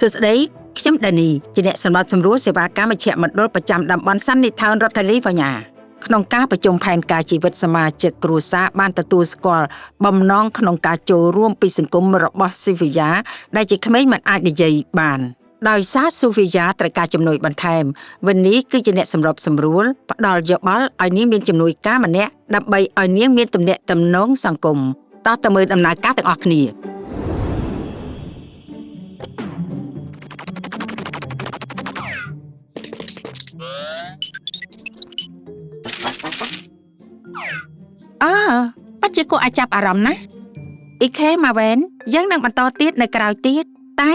សួស្តីខ្ញុំដានីជាអ្នកសម្របសម្រួលសេវាកម្មមជ្ឈមណ្ឌលប្រចាំតំបន់សាន់នីថោនរដ្ឋធានីវ៉ាញ៉ាក្នុងការប្រជុំផែនការជីវិតសមាជិកគ្រួសារបានទទួលស្គាល់បំណងក្នុងការចូលរួមពីសង្គមរបស់ស៊ីវីយ៉ាដែលជាក្មេងមិនអាចនិយាយបានដោយសារស៊ូវីយ៉ាត្រូវការជំនួយបន្ថែមវិញនេះគឺជាអ្នកសម្របសម្រួលផ្ដល់យោបល់ឲ្យនាងមានជំនួយការម្នាក់ដើម្បីឲ្យនាងមានទំនាក់ទំនងសង្គមតោះទៅមើលដំណើរការទាំងអស់គ្នាបាត់ជាគួរឲ្យចាប់អារម្មណ៍ណាអ៊ីខេម៉ាវ៉ែនយើងនឹងបន្តទៀតនៅក្រៅទៀតតែ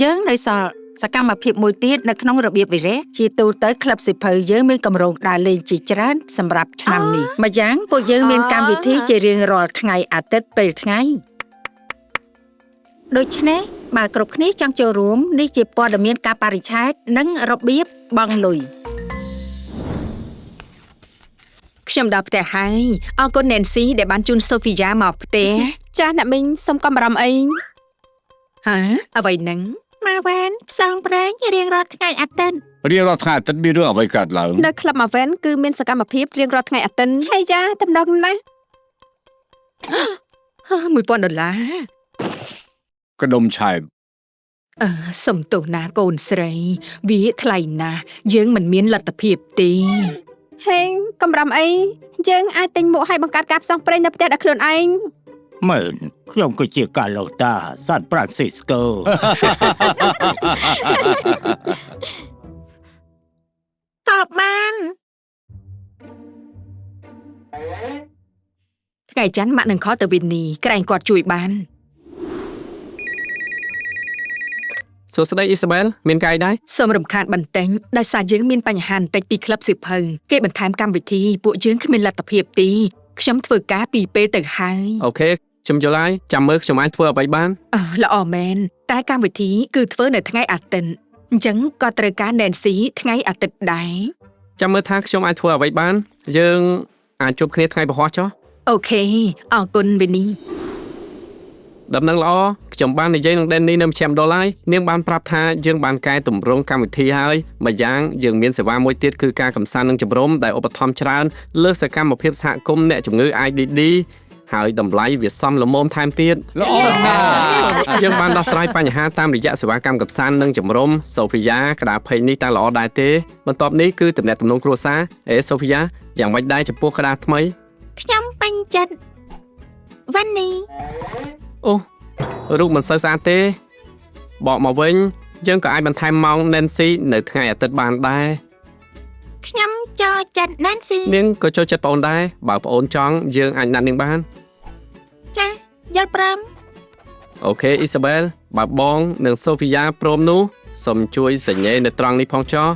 យើងនៅសល់សកម្មភាពមួយទៀតនៅក្នុងរបៀបវិរៈជាទូទៅក្លឹបសិភៅយើងមានកម្រងដើរលេងជាច្រើនសម្រាប់ឆ្នាំនេះម្យ៉ាងពួកយើងមានកម្មវិធីជារៀងរាល់ថ្ងៃអាទិត្យពេលថ្ងៃដូច្នេះបើគ្រប់គ្នាចង់ចូលរួមនេះជាព័ត៌មានការបរិច្ឆេទនិងរបៀបបង់លុយខ្ញុំដល់ផ្ទះហើយអរគុណណែនស៊ីដែលបានជូនសូហ្វីយ៉ាមកផ្ទះចាស់អ្នកមីងសុំកំបារម្ភអីហ៎អ្វីហ្នឹងម៉ាវ៉ែនផ្សងព្រេងរៀងរាល់ថ្ងៃអាទិត្យរៀងរាល់ថ្ងៃអាទិត្យមានរឿងអ្វីកើតឡើងនៅក្លឹបម៉ាវ៉ែនគឺមានសកម្មភាពរៀងរាល់ថ្ងៃអាទិត្យហើយចាតំណងណាស់$1000ក្ដុំឆែបសុំទោសណាកូនស្រីវាថ្លៃណាស់យើងមិនមានលទ្ធភាពទេហេងកំរំអីយើងអាចទិញមួកឲ្យបង្កើតការផ្សងព្រេងនៅផ្ទះដល់ខ្លួនឯងមែនខ្ញុំគឺជាកាឡូតាសានហ្វ្រាន់ស៊ីស្កូតបបានថ្ងៃច័ន្ទម៉ាក់នឹងខលទៅវិននីក្រែងគាត់ជួយបានសួស្តីអ៊ីសាបែលមានកាយដែរសូមរំខានបន្តិចដោយសារយើងមានបញ្ហាបន្តិចពីក្លឹបសិភៅគេបន្ថែមកម្មវិធីពួកយើងគ្មានលទ្ធភាពទេខ្ញុំធ្វើការពីពេលទៅហើយអូខេខ្ញុំយល់ហើយចាំមើលខ្ញុំអាចធ្វើអ្វីបានល្អមែនតែកម្មវិធីគឺធ្វើនៅថ្ងៃអាទិត្យអញ្ចឹងក៏ត្រូវការណែនស៊ីថ្ងៃអាទិត្យដែរចាំមើលថាខ្ញុំអាចធ្វើអ្វីបានយើងអាចជួបគ្នាថ្ងៃពហុចុះអូខេអរគុណវិនីដំណឹងល្អខ្ញុំបាននិយាយនឹង Danny នៅមជ្ឈមណ្ឌលហើយនាងបានប្រាប់ថាយើងបានកែតម្រង់កម្មវិធីហើយម្យ៉ាងយើងមានសេវាមួយទៀតគឺការកម្សាន្តនិងជំរំដែលឧបត្ថម្ភច្រើនលើសកម្មភាពសហគមន៍អ្នកជំងឺ IDD ហើយតម្លៃវាសមល្មមថែមទៀតល្អណាស់យើងបានដោះស្រាយបញ្ហាតាមរយៈសេវាកម្មកម្សាន្តនិងជំរំសូហ្វីយ៉ាក្តារភ័យនេះតែល្អដែរទេបន្ទាប់នេះគឺទំនាក់ទំនងគ្រួសារសូហ្វីយ៉ាយ៉ាងម៉េចដែរចំពោះក្តារថ្មីខ្ញុំពេញចិត្តវ៉ាន់នីអូរូបមិនសូវស្អាតទេបកមកវិញយើងក៏អាចបន្ថែមម៉ោង Nancy នៅថ្ងៃអាទិត្យបានដែរខ្ញុំចូលចិត្ត Nancy នាងក៏ចូលចិត្តប្អូនដែរបើប្អូនចង់យើងអាចណាត់នាងបានចាយល់ព្រមអូខេអ៊ីសាបែលបើបងនិងសូហ្វីយ៉ាព្រមនោះសូមជួយសញ្ញេនៅត្រង់នេះផងចុះ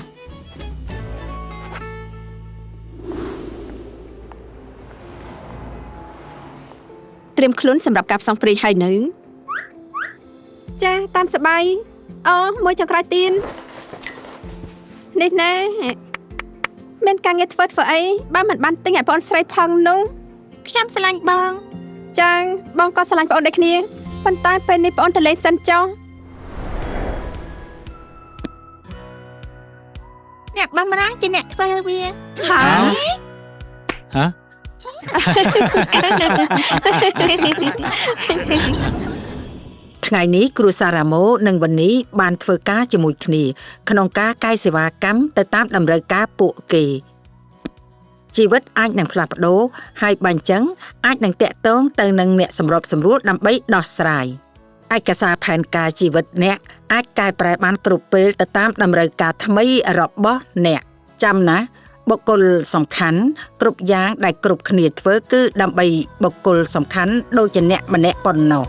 ត្រៀមខ្លួនសម្រាប់ការផ្សងព្រេងហើយនៅចាតាមសបាយមួយចុងក្រោយទៀននេះណាមានការងារធ្វើអីបើមិនបានទិញឲ្យបងស្រីផងនោះខ្ញុំស្រឡាញ់បងចាបងក៏ស្រឡាញ់បងដូចគ្នាប៉ុន្តែពេលនេះបងទៅលេងសិនចុះអ្នកបំរើជាអ្នកធ្វើវាហ៎ថ្ងៃនេះគ្រួសាររ៉ាម៉ូនិងវ៉ានីបានធ្វើការជាមួយគ្នាក្នុងការកែសេវាកម្មទៅតាមតម្រូវការពួកគេជីវិតអាចនឹងផ្លាស់ប្ដូរហើយបើអញ្ចឹងអាចនឹងតាក់ទងទៅនឹងអ្នកសម្របសម្រួលដើម្បីដោះស្រាយឯកសារផែនការជីវិតអ្នកអាចកែប្រែបានគ្រប់ពេលទៅតាមតម្រូវការថ្មីរបស់អ្នកចាំណាបុគ្គលសំខាន់គ្រប់យ៉ាងដែលគ្រប់គ្នាធ្វើគឺដើម្បីបុគ្គលសំខាន់ដូចជាអ្នកម្នាក់ប៉ុណ្ណោះ